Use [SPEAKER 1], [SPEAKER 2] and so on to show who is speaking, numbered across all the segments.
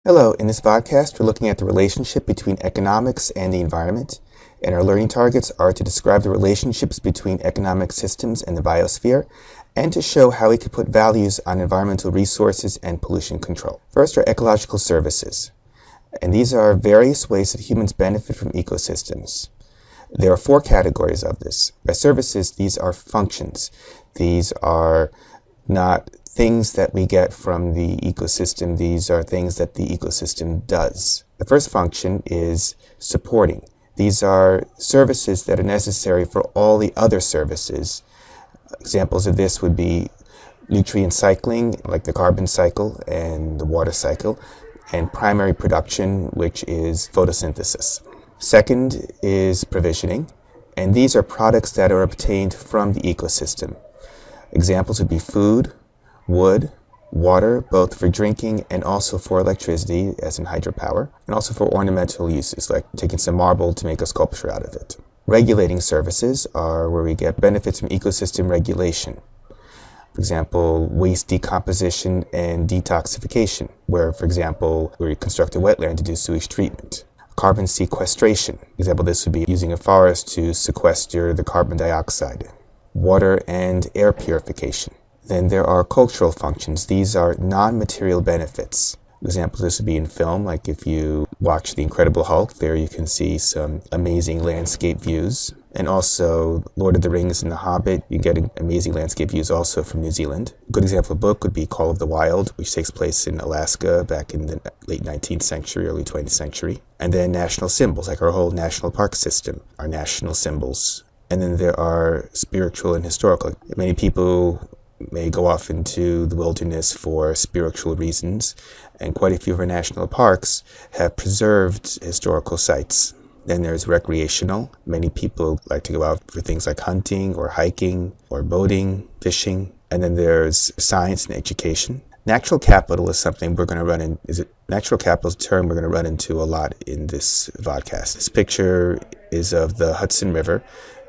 [SPEAKER 1] Hello, in this podcast, we're looking at the relationship between economics and the environment, and our learning targets are to describe the relationships between economic systems and the biosphere, and to show how we could put values on environmental resources and pollution control. First are ecological services, and these are various ways that humans benefit from ecosystems. There are four categories of this. By services, these are functions. These are not things that we get from the ecosystem. These are things that the ecosystem does. The first function is supporting. These are services that are necessary for all the other services. Examples of this would be nutrient cycling, like the carbon cycle and the water cycle, and primary production, which is photosynthesis. Second is provisioning, and these are products that are obtained from the ecosystem. Examples would be food, wood, water, both for drinking and also for electricity, as in hydropower, and also for ornamental uses, like taking some marble to make a sculpture out of it. Regulating services are where we get benefits from ecosystem regulation. For example, waste decomposition and detoxification, where, for example, we construct a wetland to do sewage treatment. Carbon sequestration. Example, this would be using a forest to sequester the carbon dioxide. Water and air purification. Then there are cultural functions. These are non-material benefits. Examples, this would be in film, like if you watch The Incredible Hulk, there you can see some amazing landscape views. And also Lord of the Rings and The Hobbit, you get amazing landscape views also from New Zealand. A good example of a book would be Call of the Wild, which takes place in Alaska back in the late 19th century, early 20th century. And then national symbols, like our whole national park system, are national symbols. And then there are spiritual and historical. Many people may go off into the wilderness for spiritual reasons, and quite a few of our national parks have preserved historical sites. Then there's recreational. Many people like to go out for things like hunting or hiking or boating, fishing. And then there's science and education. Natural capital is something we're going to run in. Natural capital is a term we're going to run into a lot in this vodcast. This picture is of the Hudson River.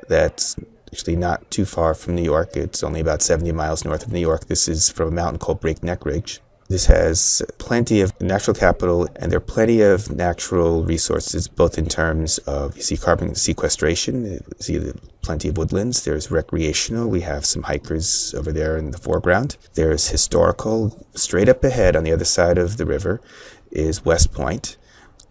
[SPEAKER 1] That's actually not too far from New York. It's only about 70 miles north of New York. This is from a mountain called Breakneck Ridge. This has plenty of natural capital, and there are plenty of natural resources, both in terms of, you see, carbon sequestration, you see plenty of woodlands. There's recreational. We have some hikers over there in the foreground. There's historical. Straight up ahead on the other side of the river is West Point.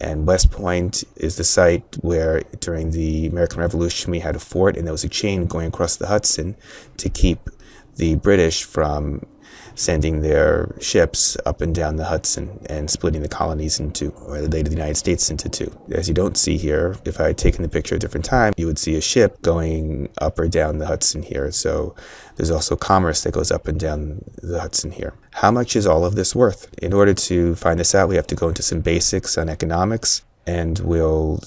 [SPEAKER 1] And West Point is the site where during the American Revolution we had a fort, and there was a chain going across the Hudson to keep the British from sending their ships up and down the Hudson and splitting the colonies into, or later the United States into two. As you don't see here, if I had taken the picture at a different time, you would see a ship going up or down the Hudson here. So there's also commerce that goes up and down the Hudson here. How much is all of this worth? In order to find this out, we have to go into some basics on economics, and we'll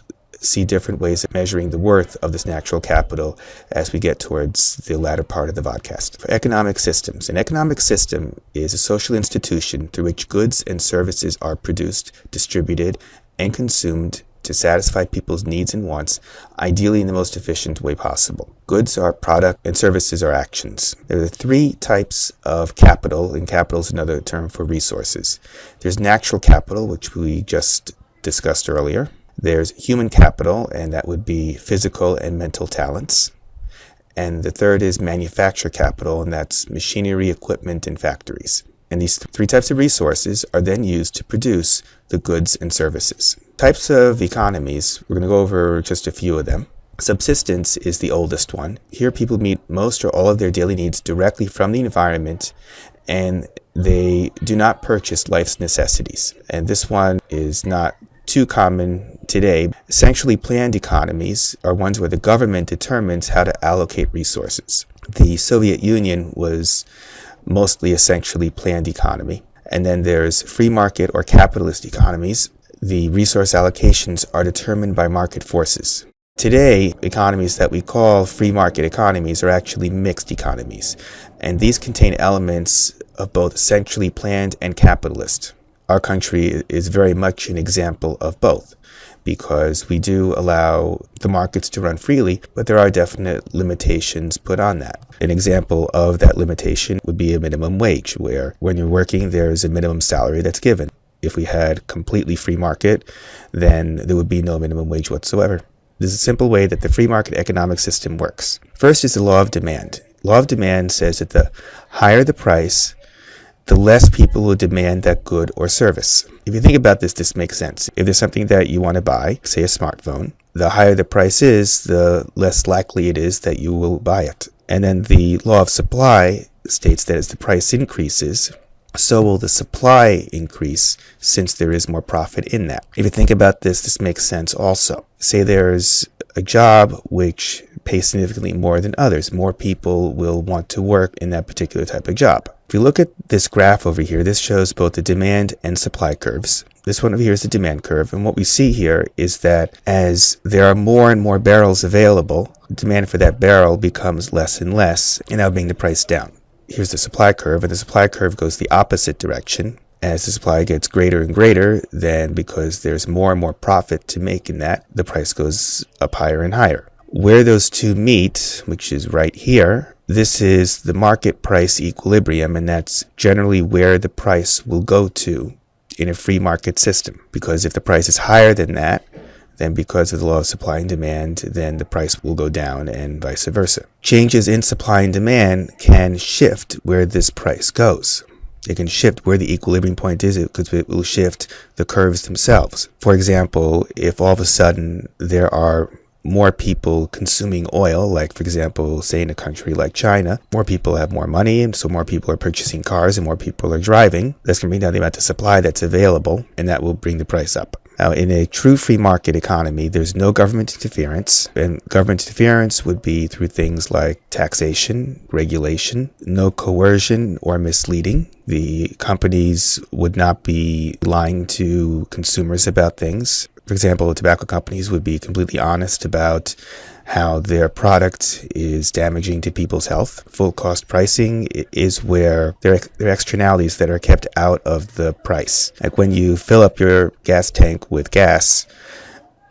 [SPEAKER 1] see different ways of measuring the worth of this natural capital as we get towards the latter part of the vodcast. For economic systems, an economic system is a social institution through which goods and services are produced, distributed, and consumed to satisfy people's needs and wants, ideally in the most efficient way possible. Goods are product and services are actions. There are three types of capital, and capital is another term for resources. There's natural capital, which we just discussed earlier. There's human capital, and that would be physical and mental talents. And the third is manufacture capital, and that's machinery, equipment, and factories. And these three types of resources are then used to produce the goods and services. Types of economies, we're going to go over just a few of them. Subsistence is the oldest one. Here people meet most or all of their daily needs directly from the environment, and they do not purchase life's necessities. And this one is not too common today. Essentially planned economies are ones where the government determines how to allocate resources. The Soviet Union was mostly essentially planned economy. And then there's free market or capitalist economies. The resource allocations are determined by market forces. Today, economies that we call free market economies are actually mixed economies. And these contain elements of both essentially planned and capitalist. Our country is very much an example of both, because we do allow the markets to run freely, but there are definite limitations put on that. An example of that limitation would be a minimum wage, where when you're working, there's a minimum salary that's given. If we had completely free market, then there would be no minimum wage whatsoever. This is a simple way that the free market economic system works. First is the law of demand. Law of demand says that the higher the price, the less people will demand that good or service. If you think about this, this makes sense. If there's something that you want to buy, say a smartphone, the higher the price is, the less likely it is that you will buy it. And then the law of supply states that as the price increases, so will the supply increase, since there is more profit in that. If you think about this, this makes sense also. Say there's a job which pays significantly more than others. More people will want to work in that particular type of job. If you look at this graph over here, this shows both the demand and supply curves. This one over here is the demand curve. And what we see here is that as there are more and more barrels available, demand for that barrel becomes less and less, and that'll bring the price down. Here's the supply curve, and the supply curve goes the opposite direction. As the supply gets greater and greater, then because there's more and more profit to make in that, the price goes up higher and higher. Where those two meet, which is right here, this is the market price equilibrium, and that's generally where the price will go to in a free market system. Because if the price is higher than that, then because of the law of supply and demand, then the price will go down and vice versa. Changes in supply and demand can shift where this price goes. It can shift where the equilibrium point is, because it will shift the curves themselves. For example, if all of a sudden there are more people consuming oil, like for example, say in a country like China, more people have more money, and so more people are purchasing cars and more people are driving. That's going to bring down the amount of supply that's available, and that will bring the price up. Now, in a true free market economy, there's no government interference, and government interference would be through things like taxation, regulation, no coercion or misleading. The companies would not be lying to consumers about things. For example, tobacco companies would be completely honest about how their product is damaging to people's health. Full cost pricing is where there are externalities that are kept out of the price. Like when you fill up your gas tank with gas,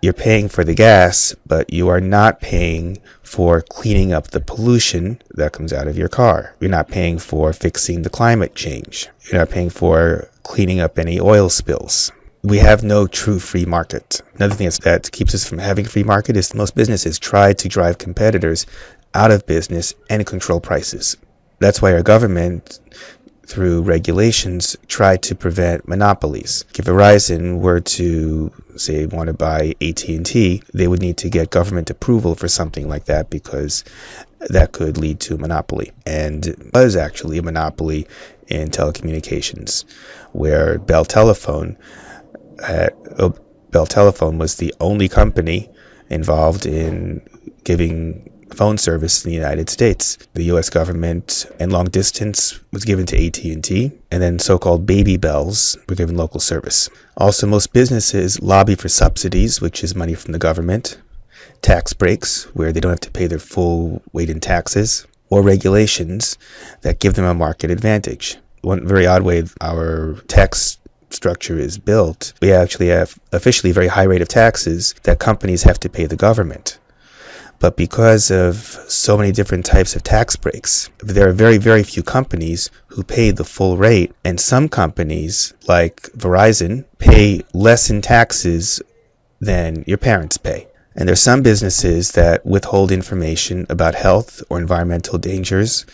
[SPEAKER 1] you're paying for the gas, but you are not paying for cleaning up the pollution that comes out of your car. You're not paying for fixing the climate change. You're not paying for cleaning up any oil spills. We have no true free market. Another thing that keeps us from having free market is most businesses try to drive competitors out of business and control prices. That's why our government, through regulations, try to prevent monopolies. If Verizon were to, say, want to buy AT&T, they would need to get government approval for something like that, because that could lead to a monopoly. And it was actually a monopoly in telecommunications, where Bell Telephone was the only company involved in giving phone service in the United States. The U.S. government and long distance was given to AT&T, and then so-called baby bells were given local service. Also, most businesses lobby for subsidies, which is money from the government, tax breaks, where they don't have to pay their full weight in taxes, or regulations that give them a market advantage. One very odd way our tax structure is built, we actually have officially a very high rate of taxes that companies have to pay the government. But because of so many different types of tax breaks, there are very, very few companies who pay the full rate. And some companies, like Verizon, pay less in taxes than your parents pay. And there's some businesses that withhold information about health or environmental dangers,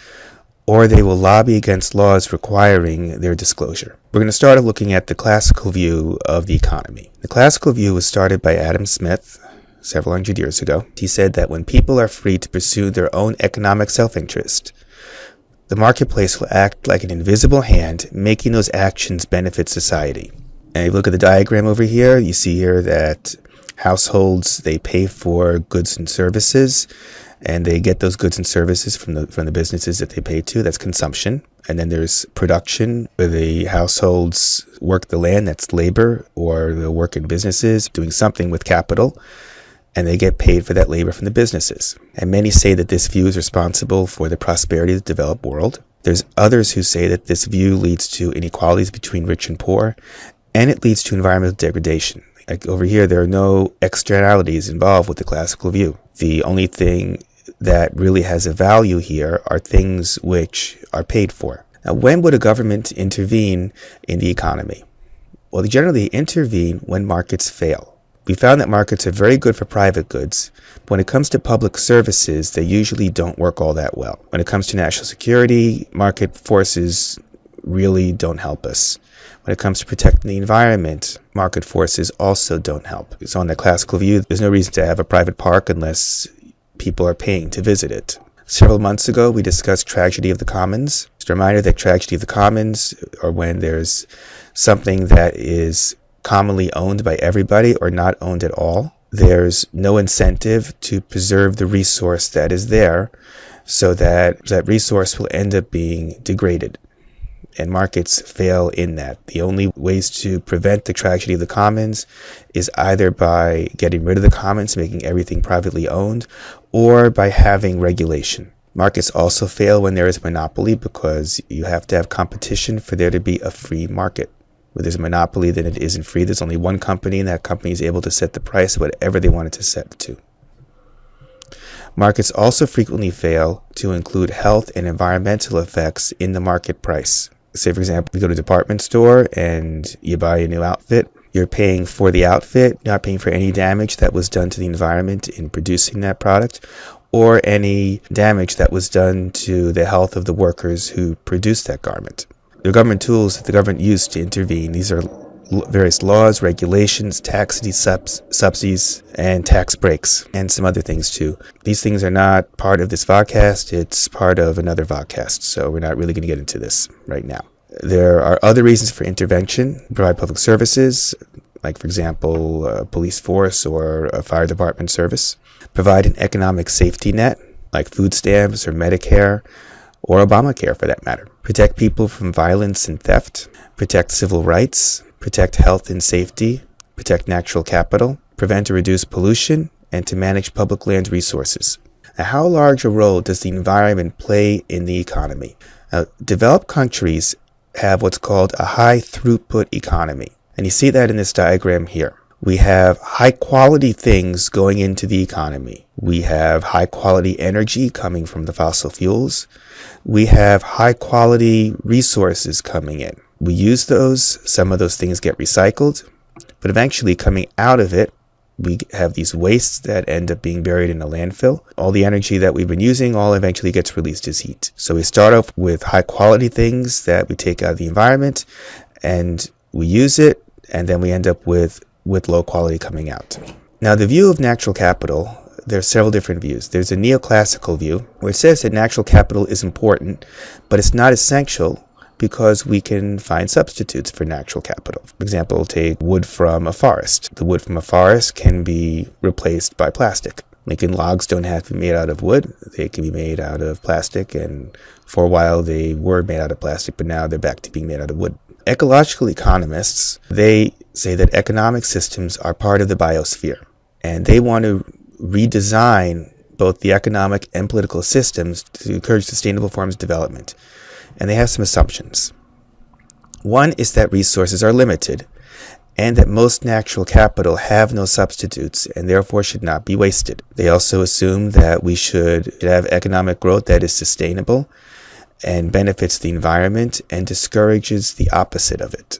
[SPEAKER 1] or they will lobby against laws requiring their disclosure. We're going to start looking at the classical view of the economy. The classical view was started by Adam Smith several hundred years ago. He said that when people are free to pursue their own economic self-interest, the marketplace will act like an invisible hand, making those actions benefit society. And if you look at the diagram over here, you see here that households, they pay for goods and services, and they get those goods and services from the businesses that they pay to. That's consumption. And then there's production, where the households work the land, that's labor, or they'll work in businesses doing something with capital, and they get paid for that labor from the businesses. And many say that this view is responsible for the prosperity of the developed world. There's others who say that this view leads to inequalities between rich and poor, and it leads to environmental degradation. Like over here, there are no externalities involved with the classical view. The only thing that really has a value here are things which are paid for. Now, when would a government intervene in the economy? Well, they generally intervene when markets fail. We found that markets are very good for private goods, but when it comes to public services, they usually don't work all that well. When it comes to national security, market forces really don't help us. When it comes to protecting the environment, market forces also don't help. So on the classical view, there's no reason to have a private park unless people are paying to visit it. Several months ago, we discussed tragedy of the commons. Just a reminder that tragedy of the commons are when there's something that is commonly owned by everybody or not owned at all. There's no incentive to preserve the resource that is there, so that resource will end up being degraded. And markets fail in that. The only ways to prevent the tragedy of the commons is either by getting rid of the commons, making everything privately owned, or by having regulation. Markets also fail when there is monopoly, because you have to have competition for there to be a free market. Where there's a monopoly, then it isn't free. There's only one company, and that company is able to set the price whatever they want it to set to. Markets also frequently fail to include health and environmental effects in the market price. Say, for example, you go to a department store and you buy a new outfit. You're paying for the outfit, not paying for any damage that was done to the environment in producing that product, or any damage that was done to the health of the workers who produced that garment. The government tools that the government used to intervene, these are various laws, regulations, tax subsidies, and tax breaks, and some other things too. These things are not part of this Vodcast. It's part of another Vodcast, so we're not really going to get into this right now. There are other reasons for intervention. Provide public services, like, for example, a police force or a fire department service. Provide an economic safety net, like food stamps or Medicare, or Obamacare for that matter. Protect people from violence and theft. Protect civil rights. Protect health and safety. Protect natural capital. Prevent or reduce pollution. And to manage public land resources. Now, how large a role does the environment play in the economy? Now, developed countries have what's called a high throughput economy. And you see that in this diagram here. We have high quality things going into the economy. We have high quality energy coming from the fossil fuels. We have high quality resources coming in. We use those. Some of those things get recycled. But eventually, coming out of it, we have these wastes that end up being buried in a landfill. All the energy that we've been using all eventually gets released as heat. So we start off with high quality things that we take out of the environment, and we use it, and then we end up with low quality coming out. Now, the view of natural capital, there are several different views. There's a neoclassical view where it says that natural capital is important, but it's not essential because we can find substitutes for natural capital. For example, take wood from a forest. The wood from a forest can be replaced by plastic. Lincoln logs don't have to be made out of wood. They can be made out of plastic, and for a while they were made out of plastic, but now they're back to being made out of wood. Ecological economists, they say that economic systems are part of the biosphere, and they want to redesign both the economic and political systems to encourage sustainable forms of development. And they have some assumptions. One is that resources are limited, and that most natural capital have no substitutes and therefore should not be wasted. They also assume that we should have economic growth that is sustainable and benefits the environment and discourages the opposite of it.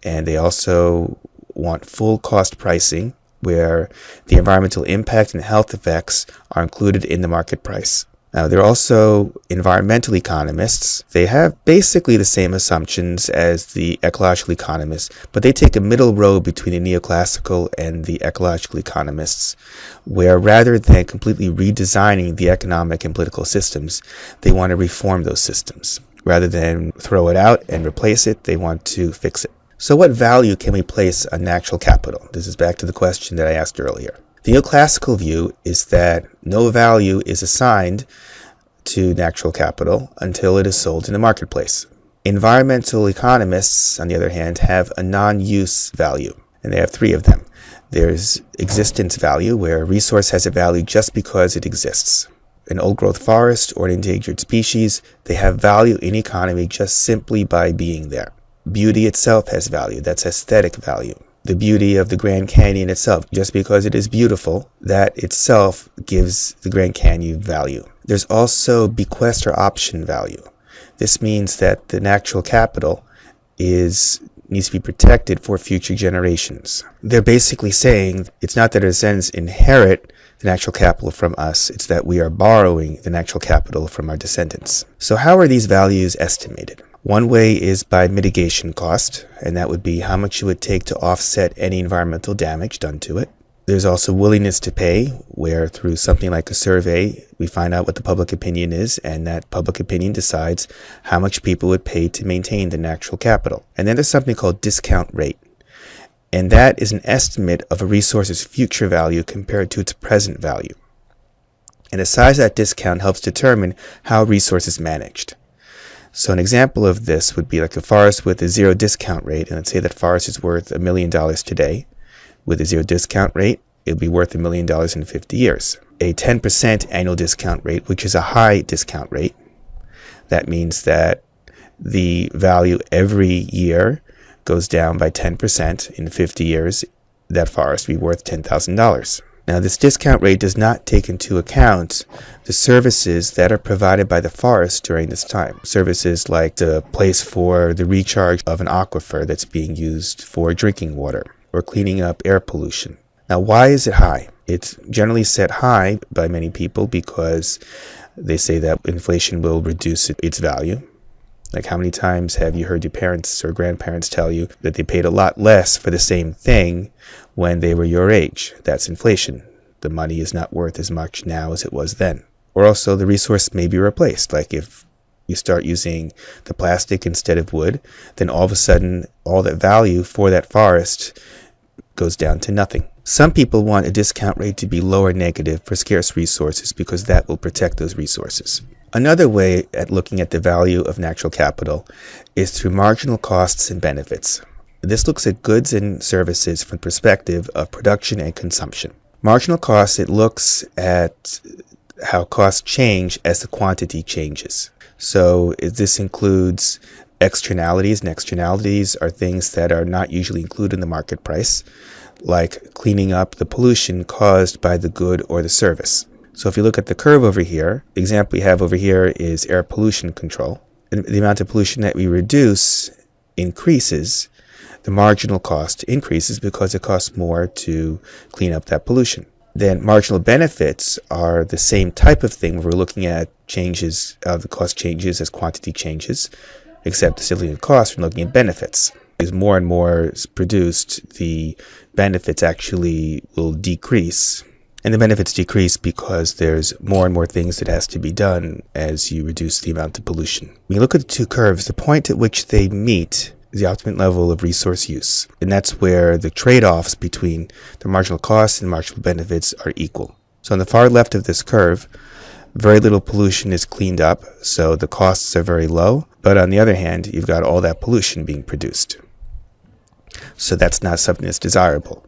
[SPEAKER 1] And they also want full cost pricing, where the environmental impact and health effects are included in the market price. Now, they're also environmental economists. They have basically the same assumptions as the ecological economists, but they take a middle road between the neoclassical and the ecological economists, where rather than completely redesigning the economic and political systems, they want to reform those systems. Rather than throw it out and replace it, they want to fix it. So what value can we place on natural capital? This is back to the question that I asked earlier. The neoclassical view is that no value is assigned to natural capital until it is sold in the marketplace. Environmental economists, on the other hand, have a non-use value, and they have three of them. There's existence value, where a resource has a value just because it exists. An old-growth forest or an endangered species, they have value in economy just simply by being there. Beauty itself has value. That's aesthetic value. The beauty of the Grand Canyon itself, just because it is beautiful, that itself gives the Grand Canyon value. There's also bequest or option value. This means that the natural capital is needs to be protected for future generations. They're basically saying it's not that our descendants inherit the natural capital from us, it's that we are borrowing the natural capital from our descendants. So how are these values estimated? One way is by mitigation cost, and that would be how much it would take to offset any environmental damage done to it. There's also willingness to pay, where through something like a survey, we find out what the public opinion is, and that public opinion decides how much people would pay to maintain the natural capital. And then there's something called discount rate. And that is an estimate of a resource's future value compared to its present value. And the size of that discount helps determine how a resource is managed. So an example of this would be like a forest with a zero discount rate, and let's say that forest is worth $1 million today. With a zero discount rate, it would be worth $1 million in 50 years. A 10% annual discount rate, which is a high discount rate, that means that the value every year goes down by 10%. In 50 years, that forest will be worth $10,000. Now, this discount rate does not take into account the services that are provided by the forest during this time. Services like the place for the recharge of an aquifer that's being used for drinking water, or cleaning up air pollution. Now, why is it high? It's generally set high by many people because they say that inflation will reduce its value. Like, how many times have you heard your parents or grandparents tell you that they paid a lot less for the same thing when they were your age? That's inflation. The money is not worth as much now as it was then. Or also the resource may be replaced. Like if you start using the plastic instead of wood, then all of a sudden all that value for that forest goes down to nothing. Some people want a discount rate to be low or negative for scarce resources because that will protect those resources. Another way at looking at the value of natural capital is through marginal costs and benefits. This looks at goods and services from the perspective of production and consumption. Marginal costs, it looks at how costs change as the quantity changes. So this includes externalities, and externalities are things that are not usually included in the market price, like cleaning up the pollution caused by the good or the service. So if you look at the curve over here, the example we have over here is air pollution control. And the amount of pollution that we reduce increases, the marginal cost increases because it costs more to clean up that pollution. Then marginal benefits are the same type of thing where we're looking at changes, the cost changes as quantity changes, except instead of looking at cost, we're looking at benefits. As more and more is produced, the benefits actually will decrease. And the benefits decrease because there's more and more things that has to be done as you reduce the amount of pollution. When you look at the two curves, the point at which they meet is the optimum level of resource use. And that's where the trade-offs between the marginal costs and marginal benefits are equal. So on the far left of this curve, very little pollution is cleaned up, so the costs are very low. But on the other hand, you've got all that pollution being produced. So that's not something that's desirable.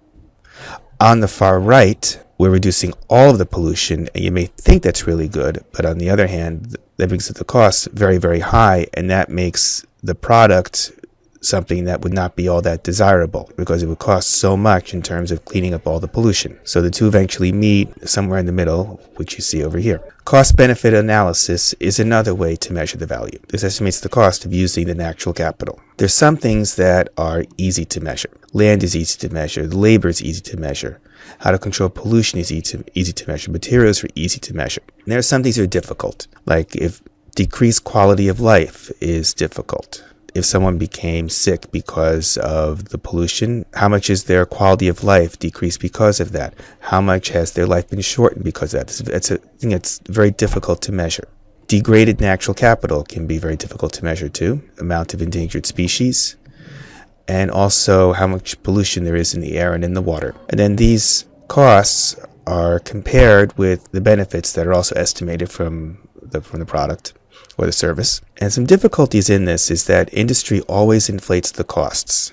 [SPEAKER 1] On the far right, we're reducing all of the pollution, and you may think that's really good, but on the other hand, that makes the costs very, very high, and that makes the product something that would not be all that desirable because it would cost so much in terms of cleaning up all the pollution. So the two eventually meet somewhere in the middle, which you see over here. Cost-benefit analysis is another way to measure the value. This estimates the cost of using the natural capital. There's some things that are easy to measure. Land is easy to measure. Labor is easy to measure. How to control pollution is easy to measure. Materials are easy to measure. And there are some things that are difficult, like if decreased quality of life is difficult. If someone became sick because of the pollution, how much is their quality of life decreased because of that? How much has their life been shortened because of that? It's a thing that's very difficult to measure. Degraded natural capital can be very difficult to measure too. Amount of endangered species, and also how much pollution there is in the air and in the water. And then these costs are compared with the benefits that are also estimated from the product or the service. And some difficulties in this is that industry always inflates the costs.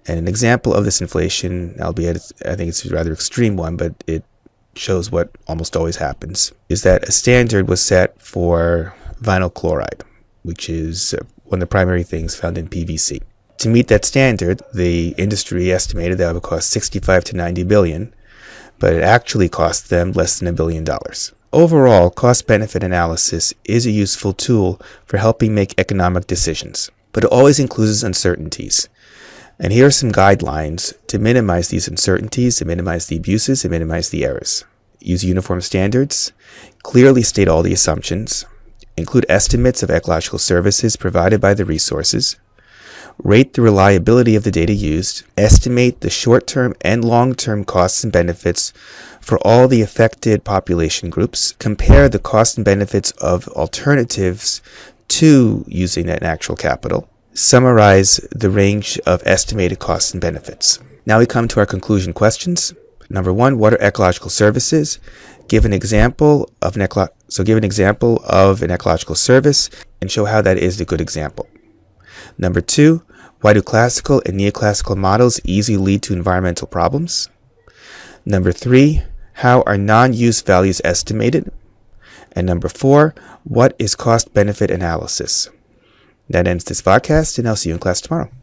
[SPEAKER 1] And an example of this inflation, albeit I think it's a rather extreme one, but it shows what almost always happens, is that a standard was set for vinyl chloride, which is one of the primary things found in PVC. To meet that standard, the industry estimated that it would cost 65 to 90 billion, but it actually cost them less than $1 billion. Overall, cost-benefit analysis is a useful tool for helping make economic decisions, but it always includes uncertainties. And here are some guidelines to minimize these uncertainties, to minimize the abuses, and minimize the errors. Use uniform standards, clearly state all the assumptions, include estimates of ecological services provided by the resources, rate the reliability of the data used, estimate the short-term and long-term costs and benefits for all the affected population groups, compare the costs and benefits of alternatives to using net natural capital, summarize the range of estimated costs and benefits. Now we come to our conclusion questions. Number 1, what are ecological services? Give an example of an ecological service and show how that is a good example. Number 2, why do classical and neoclassical models easily lead to environmental problems? Number 3, how are non-use values estimated? And number 4, what is cost-benefit analysis? That ends this podcast, and I'll see you in class tomorrow.